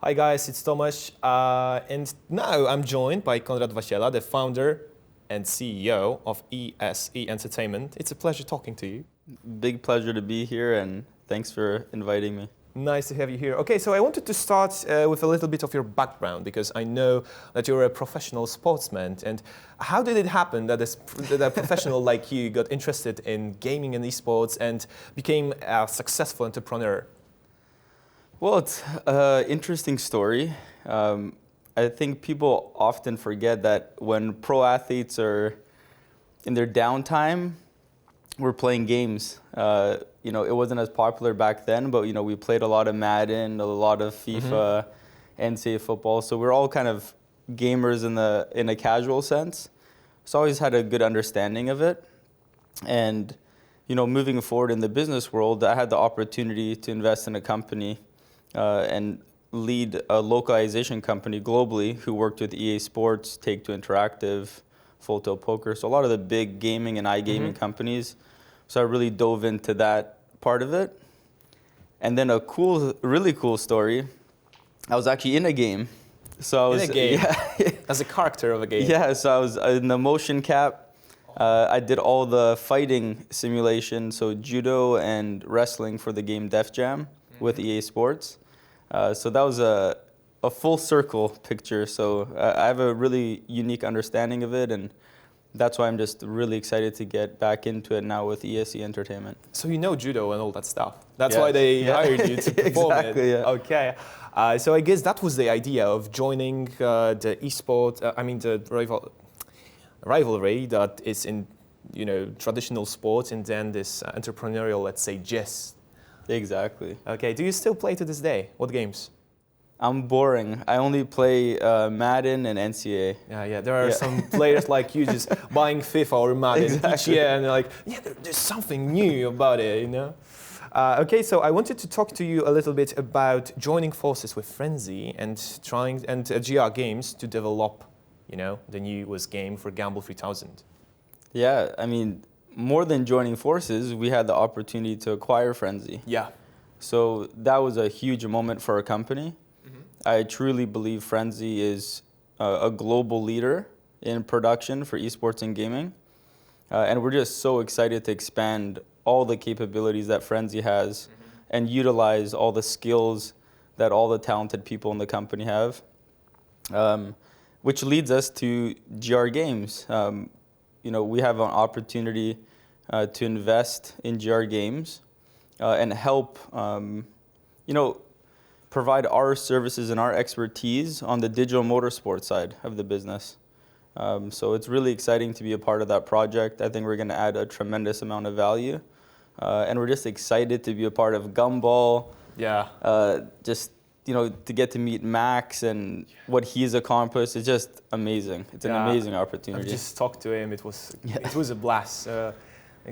Hi guys, it's Tomasz, and now I'm joined by Konrad Wasiela, the founder and CEO of ESE Entertainment. It's a pleasure talking to you. Big pleasure to be here, and thanks for inviting me. Nice to have you here. Okay, so I wanted to start with a little bit of your background, because I know that you're a professional sportsman. And how did it happen that a professional like you got interested in gaming and esports and became a successful entrepreneur? Well, it's an interesting story. I think people often forget that when pro athletes are in their downtime, we're playing games. It wasn't as popular back then, but we played a lot of Madden, a lot of FIFA, NCAA football. So we're all kind of gamers in a casual sense. So I always had a good understanding of it. And moving forward in the business world, I had the opportunity to invest in a company and lead a localization company globally who worked with EA Sports, Take-Two Interactive, Full Tilt Poker, so a lot of the big gaming and iGaming companies. So I really dove into that part of it. And then a really cool story, I was actually in a game. So I was in a game? Yeah. As a character of a game? Yeah, so I was in the motion cap. I did all the fighting simulation, so judo and wrestling for the game Def Jam with EA Sports. So that was a full circle picture. So I have a really unique understanding of it, and that's why I'm just really excited to get back into it now with ESE Entertainment. So you know judo and all that stuff. That's why they hired you to perform exactly, it. Yeah. Okay. So I guess that was the idea of joining the esport. The rivalry that is in traditional sports, and then this entrepreneurial, let's say, gist. Exactly. Okay. Do you still play to this day? What games? I'm boring. I only play Madden and NCAA. Yeah. There are some players like you just buying FIFA or Madden each year, and they're like, there's something new about it, Okay, so I wanted to talk to you a little bit about joining forces with Frenzy and GR Games to develop, the newest game for Gumball 3000. Yeah, I mean, more than joining forces, we had the opportunity to acquire Frenzy. Yeah. So that was a huge moment for our company. I truly believe Frenzy is a global leader in production for esports and gaming. And we're just so excited to expand all the capabilities that Frenzy has and utilize all the skills that all the talented people in the company have. Which leads us to GR Games. We have an opportunity to invest in GR Games and help, provide our services and our expertise on the digital motorsport side of the business. So it's really exciting to be a part of that project. I think we're going to add a tremendous amount of value. And we're just excited to be a part of Gumball. Yeah. To get to meet Max and what he's accomplished is just amazing. It's an amazing opportunity. I've just talked to him. It was a blast. The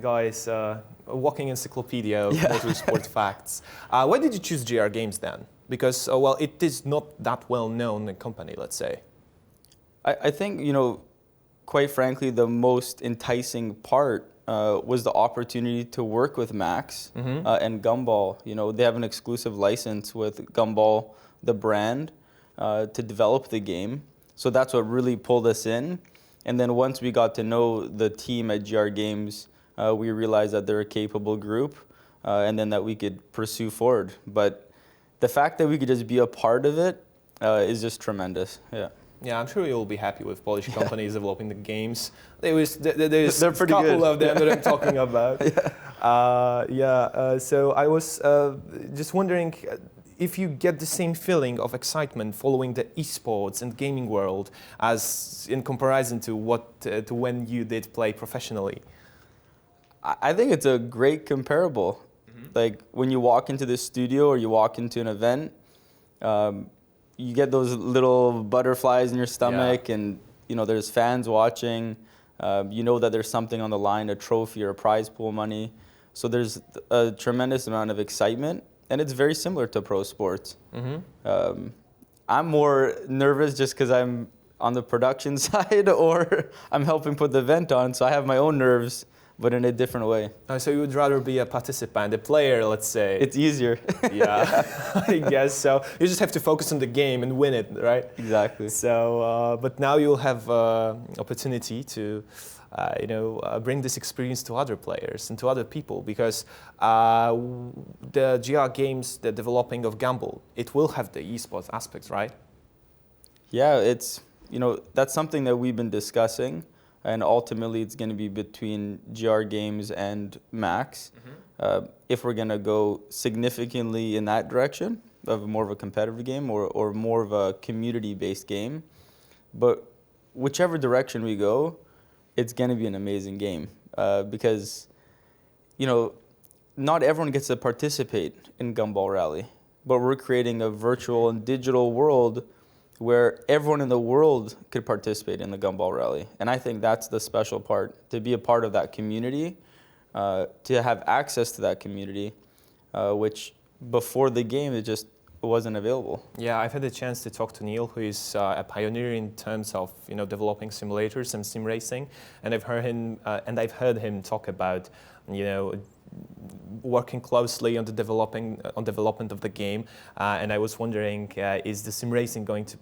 guy is a walking encyclopedia of motorsport facts. Why did you choose GR Games then? Because, it is not that well-known company, let's say. I think, quite frankly, the most enticing part was the opportunity to work with Max and Gumball. They have an exclusive license with Gumball, the brand, to develop the game. So that's what really pulled us in. And then once we got to know the team at GR Games, we realized that they're a capable group, and then that we could pursue forward. But the fact that we could just be a part of it is just tremendous. Yeah. Yeah, I'm sure you'll be happy with Polish companies developing the games. There's They're a pretty couple good. of them that I'm talking about. So I was just wondering if you get the same feeling of excitement following the esports and gaming world as in comparison to when you did play professionally. I think it's a great comparable. Like when you walk into the studio or you walk into an event, you get those little butterflies in your stomach, and there's fans watching. That there's something on the line, a trophy or a prize pool money. So there's a tremendous amount of excitement, and it's very similar to pro sports. I'm more nervous just because I'm on the production side, or I'm helping put the event on, so I have my own nerves. but in a different way. So you would rather be a participant, a player, let's say. It's easier. Yeah, I guess so. You just have to focus on the game and win it, right? Exactly. So, but now you'll have opportunity to, bring this experience to other players and to other people, because the GR Games, the developing of Gumball, it will have the esports aspects, right? Yeah, it's, that's something that we've been discussing, and ultimately it's going to be between GR Games and Max. If we're going to go significantly in that direction of more of a competitive game or more of a community-based game. But whichever direction we go, it's going to be an amazing game because, not everyone gets to participate in Gumball Rally, but we're creating a virtual and digital world where everyone in the world could participate in the Gumball Rally. And I think that's the special part, to be a part of that community, to have access to that community, which before the game, it just wasn't available. Yeah, I've had a chance to talk to Neil, who is a pioneer in terms of developing simulators and sim racing, and I've heard him talk about working closely on the development of the game, and I was wondering, is the sim racing going to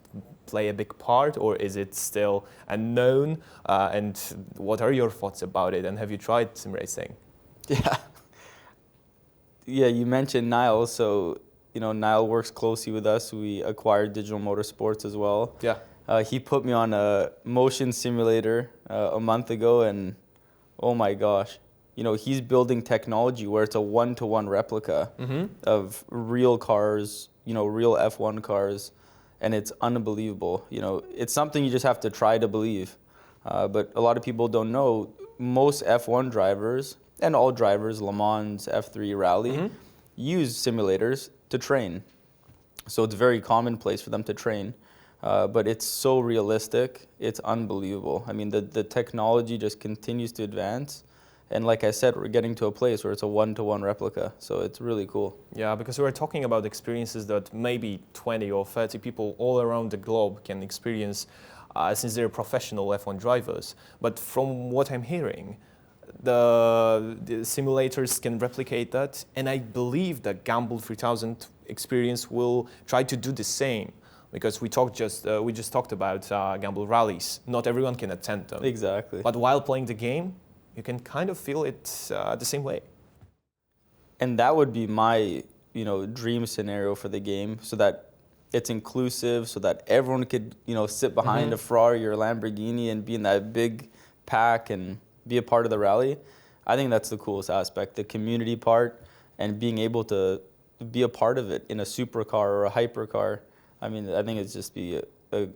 play a big part, or is it still unknown? And what are your thoughts about it? And have you tried sim racing? Yeah, you mentioned Niall, so Niall works closely with us. We acquired Digital Motorsports as well. Yeah. He put me on a motion simulator a month ago, and oh my gosh. He's building technology where it's a one-to-one replica of real cars, real F1 cars, and it's unbelievable. It's something you just have to try to believe. But a lot of people don't know, most F1 drivers, and all drivers, Le Mans, F3, Rally, use simulators to train. So it's very commonplace for them to train. But it's so realistic, it's unbelievable. I mean, the technology just continues to advance. And like I said, we're getting to a place where it's a one-to-one replica, so it's really cool. Yeah, because we're talking about experiences that maybe 20 or 30 people all around the globe can experience since they're professional F1 drivers. But from what I'm hearing, the simulators can replicate that, and I believe that Gumball 3000 experience will try to do the same. Because we just talked about Gumball rallies. Not everyone can attend them. Exactly. But while playing the game, you can kind of feel it the same way. And that would be my, dream scenario for the game, so that it's inclusive, so that everyone could, sit behind a Ferrari or a Lamborghini and be in that big pack and be a part of the rally. I think that's the coolest aspect, the community part, and being able to be a part of it in a supercar or a hypercar. I mean, I think it's just be a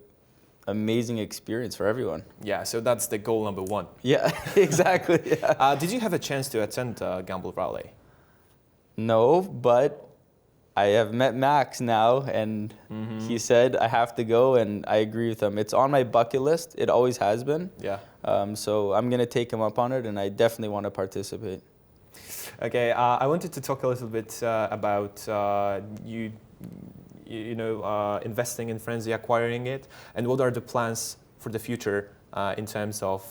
amazing experience for everyone. Yeah, so that's the goal number one. Yeah, exactly. Yeah. Did you have a chance to attend Gumball Rally? No, but I have met Max now, and he said I have to go, and I agree with him. It's on my bucket list. It always has been. Yeah. So I'm going to take him up on it, and I definitely want to participate. Okay, I wanted to talk a little bit about investing in Frenzy, acquiring it, and what are the plans for the future in terms of,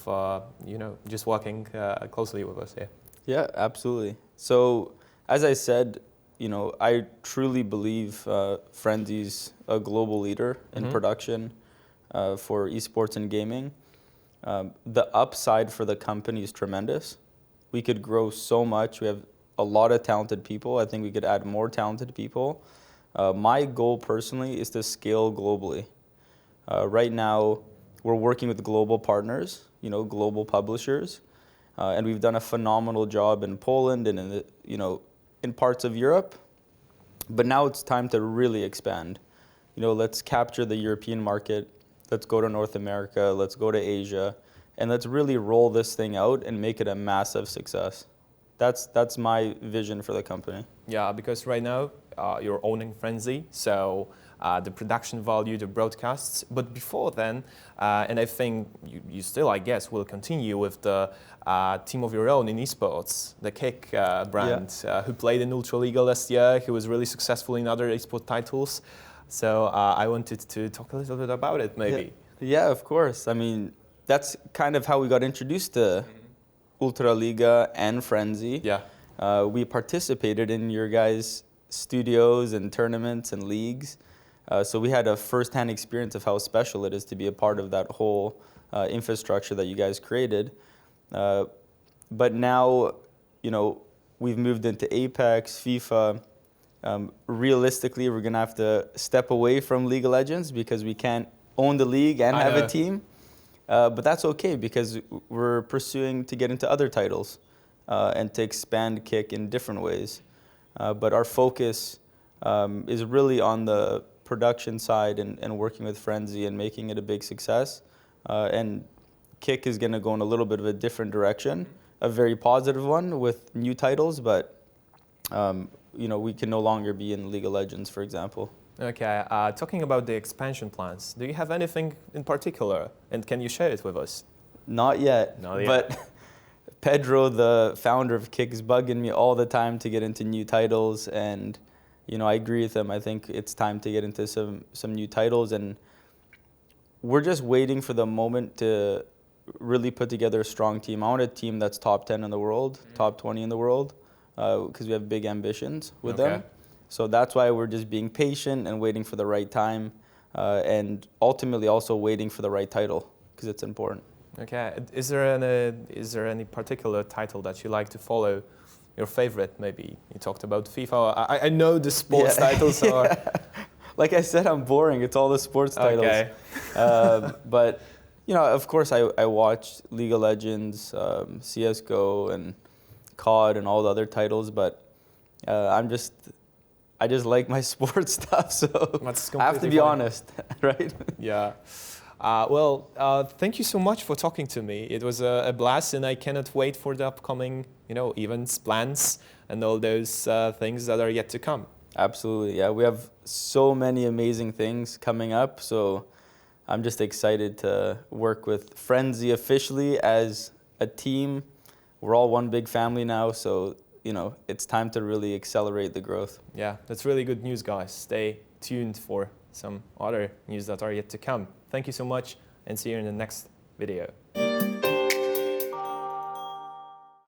just working closely with us here? Yeah, absolutely. So, as I said, I truly believe Frenzy's a global leader in production for esports and gaming. The upside for the company is tremendous. We could grow so much. We have a lot of talented people. I think we could add more talented people. My goal personally is to scale globally. Right now, we're working with global partners, global publishers, and we've done a phenomenal job in Poland and in parts of Europe. But now it's time to really expand. Let's capture the European market. Let's go to North America. Let's go to Asia, and let's really roll this thing out and make it a massive success. That's my vision for the company. Yeah, because right now you're owning Frenzy, so the production value, the broadcasts. But before then, and I think you still, I guess, will continue with the team of your own in esports, the Kick brand, who played in Ultra Liga last year, who was really successful in other esport titles. So I wanted to talk a little bit about it, maybe. Yeah, of course. I mean, that's kind of how we got introduced to Ultraliga and Frenzy. Yeah. We participated in your guys' studios and tournaments and leagues. So we had a first-hand experience of how special it is to be a part of that whole infrastructure that you guys created. But now, we've moved into Apex, FIFA. Realistically, we're going to have to step away from League of Legends because we can't own the league and have a team. But that's okay because we're pursuing to get into other titles and to expand Kick in different ways. But our focus is really on the production side and working with Frenzy and making it a big success. And Kick is going to go in a little bit of a different direction, a very positive one with new titles, but we can no longer be in League of Legends, for example. Okay, talking about the expansion plans, do you have anything in particular, and can you share it with us? Not yet. But Pedro, the founder of Kick, is bugging me all the time to get into new titles, and I agree with him. I think it's time to get into some new titles, and we're just waiting for the moment to really put together a strong team. I want a team that's top 10 in the world, top 20 in the world, because we have big ambitions with them. So that's why we're just being patient and waiting for the right time, and ultimately also waiting for the right title, because it's important. Okay. Is there any particular title that you like to follow? Your favorite, maybe? You talked about FIFA. I know the sports titles are... Like I said, I'm boring. It's all the sports titles. Okay. But, of course, I watch League of Legends, CSGO, and COD, and all the other titles, but I just like my sports stuff, so I have to be honest, right? Yeah. Thank you so much for talking to me. It was a blast, and I cannot wait for the upcoming, events, plans, and all those things that are yet to come. Absolutely, yeah. We have so many amazing things coming up, so I'm just excited to work with Frenzy officially as a team. We're all one big family now, so it's time to really accelerate the growth. Yeah, that's really good news, guys. Stay tuned for some other news that are yet to come. Thank you so much, and see you in the next video.